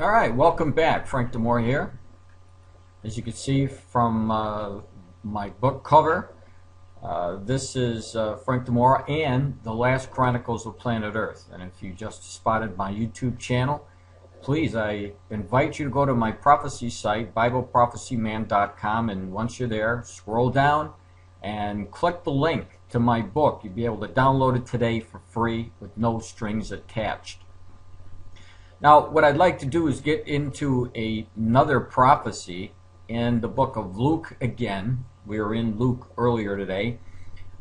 All right, welcome back. Frank Demore here. As you can see from my book cover, this is Frank Demore and The Last Chronicles of Planet Earth. And if you just spotted my YouTube channel, please, I invite you to go to my prophecy site, BibleProphecyMan.com, and once you're there, scroll down and click the link to my book. You'll be able to download it today for free with no strings attached. Now, what I'd like to do is get into another prophecy in the book of Luke again. We were in Luke earlier today.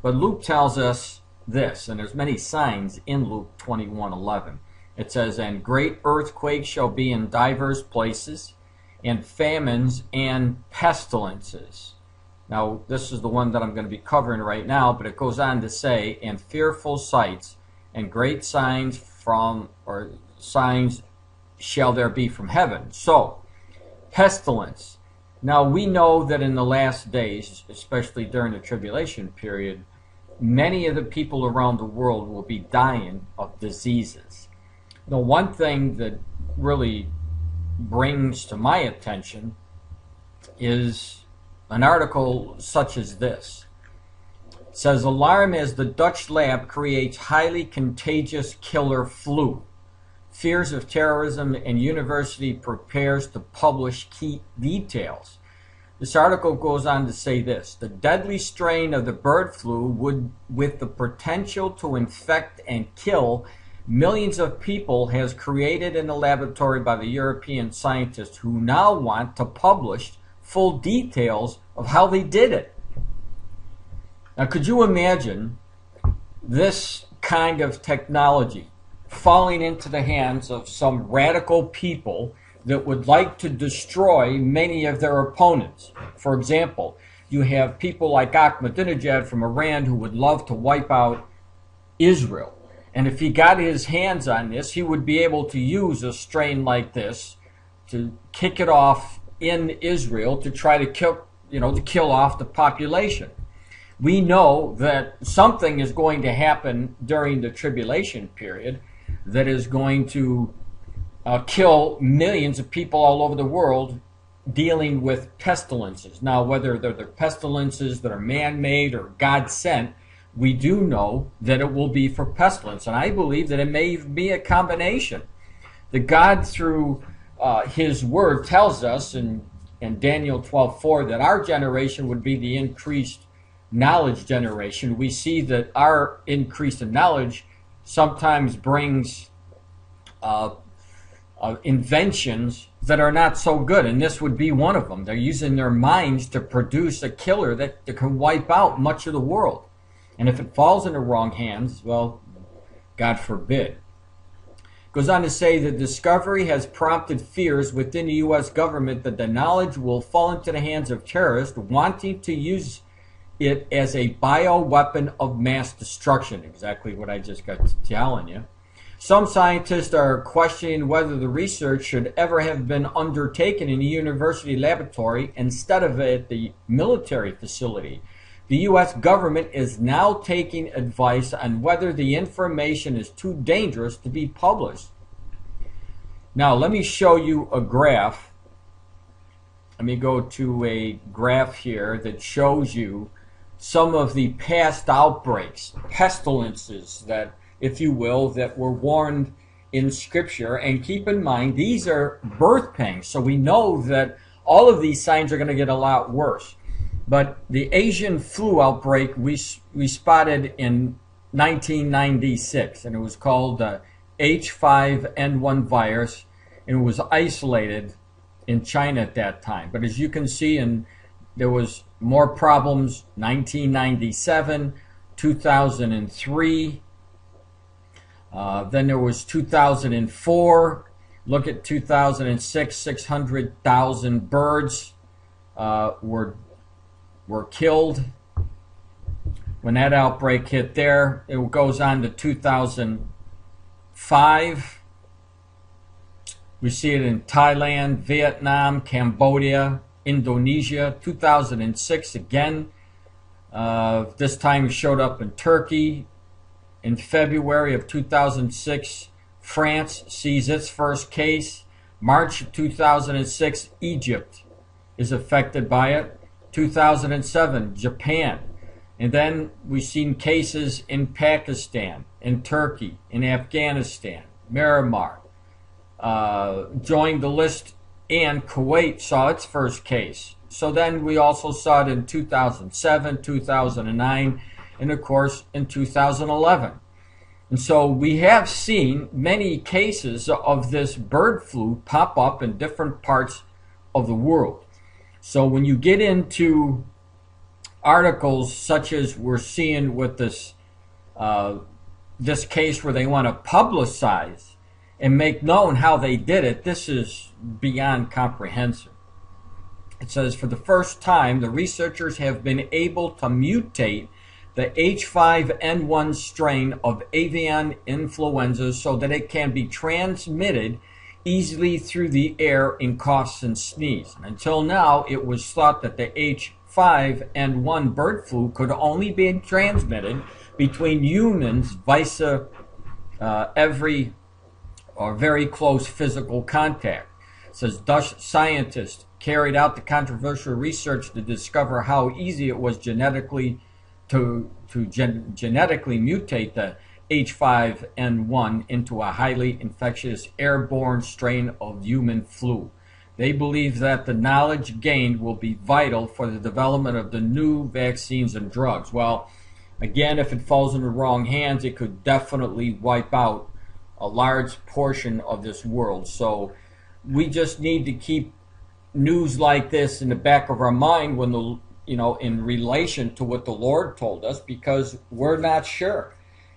But Luke tells us this, and there's many signs in Luke 21:11. It says, "And great earthquakes shall be in divers places, and famines and pestilences." Now, this is the one that I'm going to be covering right now, but it goes on to say, "And fearful sights, and great signs signs shall there be from heaven." So, pestilence. Now, we know that in the last days, especially during the tribulation period, many of the people around the world will be dying of diseases. The one thing that really brings to my attention is an article such as this. It says, "Alarm as the Dutch lab creates highly contagious killer flu. Fears of terrorism and university prepares to publish key details." This article goes on to say this: "The deadly strain of the bird flu with the potential to infect and kill millions of people has created in the laboratory by the European scientists who now want to publish full details of how they did it." Now, could you imagine this kind of technology falling into the hands of some radical people that would like to destroy many of their opponents? For example, you have people like Ahmadinejad from Iran who would love to wipe out Israel. And if he got his hands on this, he would be able to use a strain like this to kick it off in Israel to try to kill off the population. We know that something is going to happen during the tribulation period that is going to kill millions of people all over the world, dealing with pestilences. Now, whether they're the pestilences that are man-made or God-sent, we do know that it will be for pestilence. And I believe that it may be a combination. That God, through His Word, tells us in Daniel 12:4 that our generation would be the increased knowledge generation. We see that our increase in knowledge sometimes brings inventions that are not so good, and this would be one of them. They're using their minds to produce a killer that can wipe out much of the world. And if it falls in the wrong hands, well, God forbid. It goes on to say the discovery has prompted fears within the U.S. government that the knowledge will fall into the hands of terrorists wanting to use it as a bioweapon of mass destruction. Exactly what I just got to telling you. Some scientists are questioning whether the research should ever have been undertaken in a university laboratory instead of at the military facility. The U.S. government is now taking advice on whether the information is too dangerous to be published. Now, let me show you a graph. Let me go to a graph here that shows you some of the past outbreaks, pestilences that, if you will, that were warned in Scripture. And keep in mind, these are birth pangs, so we know that all of these signs are going to get a lot worse. But the Asian flu outbreak we spotted in 1996, and it was called the H5N1 virus, and it was isolated in China at that time. But as you can see, there was more problems 1997, 2003, then there was 2004. Look at 2006, 600,000 birds were killed. When that outbreak hit there, it goes on to 2005. We see it in Thailand, Vietnam, Cambodia, Indonesia. 2006 again. This time it showed up in Turkey. In February of 2006, France sees its first case. March 2006, Egypt is affected by it. 2007, Japan. And then we've seen cases in Pakistan, in Turkey, in Afghanistan, Myanmar. Joined the list, and Kuwait saw its first case. So then we also saw it in 2007, 2009, and of course in 2011. And so we have seen many cases of this bird flu pop up in different parts of the world. So when you get into articles such as we're seeing with this this case where they want to publicize and make known how they did it, this is beyond comprehensive. It says, for the first time, the researchers have been able to mutate the H5N1 strain of avian influenza so that it can be transmitted easily through the air in coughs and sneeze. And until now, it was thought that the H5N1 bird flu could only be transmitted between humans via every or very close physical contact. It says Dutch scientists carried out the controversial research to discover how easy it was genetically mutate the H5N1 into a highly infectious airborne strain of human flu. They believe that the knowledge gained will be vital for the development of the new vaccines and drugs. Well, again, if it falls in the wrong hands, it could definitely wipe out a large portion of this world. So we just need to keep news like this in the back of our mind when the in relation to what the Lord told us, because we're not sure.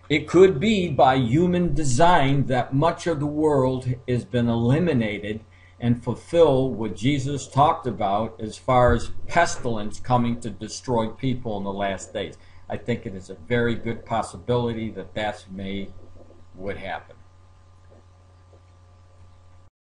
It could be by human design that much of the world has been eliminated and fulfill what Jesus talked about as far as pestilence coming to destroy people in the last days. I think it is a very good possibility that would happen.